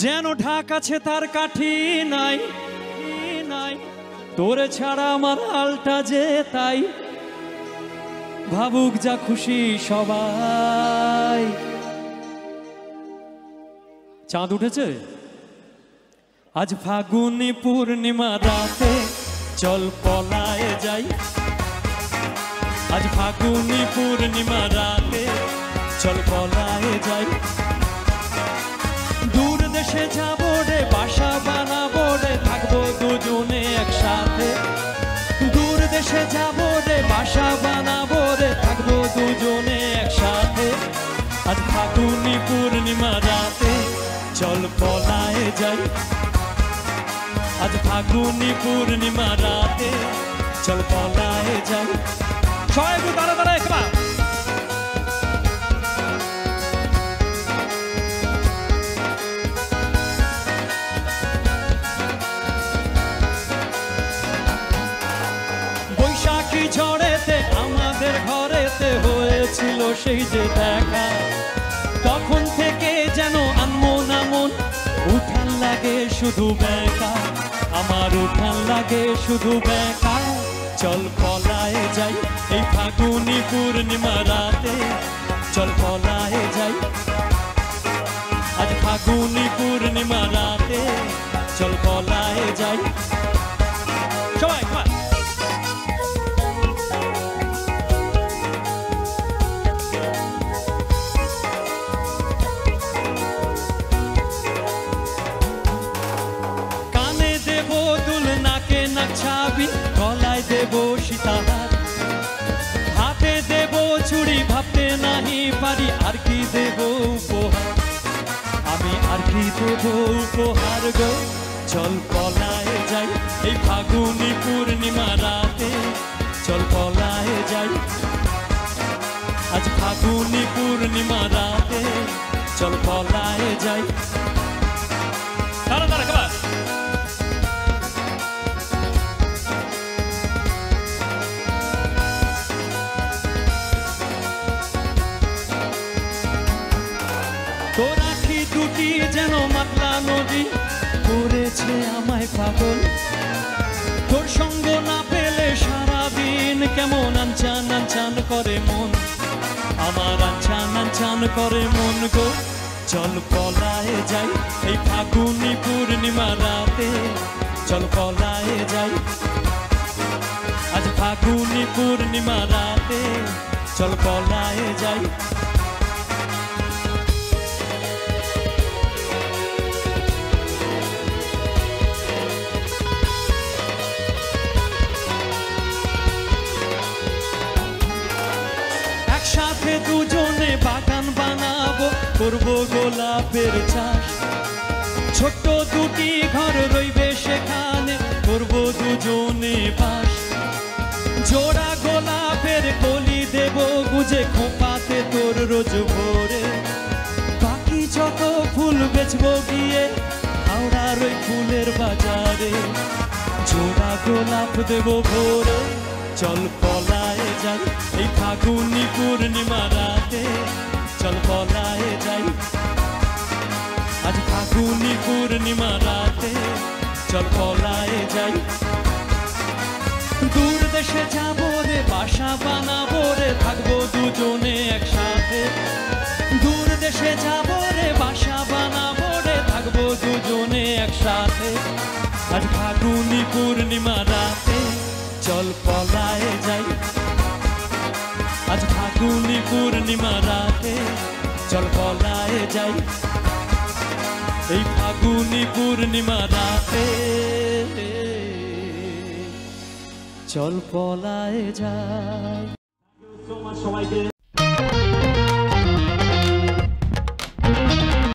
যেন ঢাক আছে তার কাঠি নাই নাই, তোরে ছাড়া আমার হালটা যে তাই, ভাবুক যা খুশি সবাই। চাঁদ উঠেছে আজ ফাগুনি পূর্ণিমা রাতে, চল পলায়ে যাই। আজ ফাগুনি পূর্ণিমা রাতে, চল পলায়ে যাই। দূর দেশে যাবো রে, বাসা বানাবো রে, থাকবো দুজনে একসাথে। দূর দেশে যাবো রে, বাসা বানাবো রে, থাকবো দুজনে একসাথে। আজ ফাগুনি পূর্ণিমা রাতে, চল পলায়ে যাই। আজ ফাগুনি পূর্ণিমা রাতে, চল পলায়ে যাই। সবাই একটু দাঁড়া দাঁড়া একবার। বৈশাখী ঝড়েতে আমাদের ঘরেতে হয়েছিল সেই যে দেখা, তখন থেকে যেন আনমন আমন, উঠান লাগে শুধু বেকা, আমার উঠান লাগে শুধু বেকা। চল পলায়ে যাই এই ফাগুনি পূর্ণিমা রাতে, চল পলায়ে যাই। আজ ফাগুনি পূর্ণিমা রাতে, চল পলায়ে যাই। সবাই ছাবি, গলায় দেব সীতাহার, হাতে দেব চুড়ি, ভাবতে নাহি পারি আর কি দেব উপহার। আমি আর কি দেব উপহার গো, চল পলায়ে যাই এই ফাগুনি পূর্ণিমা রাতে, চল পলায়ে যাই। আজ ফাগুনি পূর্ণিমা রাতে, চল পলায়ে যাই। দাঁড়া দাঁড়া খাবার। তোর আখি দুটি যেন মাতলা নদী, করেছে আমায় পাগল। তোর সঙ্গ না পেলে সারাদিন কেমন আনচান আনচান করে মন, আমার আনচান আনচান করে মন গো। চল পলায়ে যাই এই ফাগুনি পূর্ণিমা রাতে, চল পলায়ে যাই। আজ ফাগুনি পূর্ণিমা রাতে, চল পলায়ে যাই। একসাথে দুজনে বাগান বানাবো, করবো গোলাপের চাষ। ছোট্ট দুটি ঘর রইবে সেখানে, করবো দুজনে বাস। জোড়া গোলাপের কলি দেব গুজে, খোপাতে তোর রোজ ভোরে। বাকি যত ফুল বেচবো গিয়ে হাওড়ার ওই ফুলের বাজারে, জোড়া গোলাপ দেব ভোরে। চল পলায়ে যাই এই ফাগুনি পূর্ণিমা রাতে, চল পলায়ে যাই। আজ ফাগুনি পূর্ণিমা রাতে, চল পলায়ে যাই। দূর দেশে যাবো রে, বাসা বানাবো রে, থাকবো দুজনে একসাথে। দূর দেশে যাবো রে, বাসা বানাবো রে, থাকবো দুজনে একসাথে। আজ ফাগুনি পূর্ণিমা রাতে, চল পলায়ে যাই। আজ ফাগুনি পূর্ণিমা রাতে, চল পলায়ে যাই। এই ফাগুনি পূর্ণিমা রাতে, চল পলায়ে যাই। সবাইকে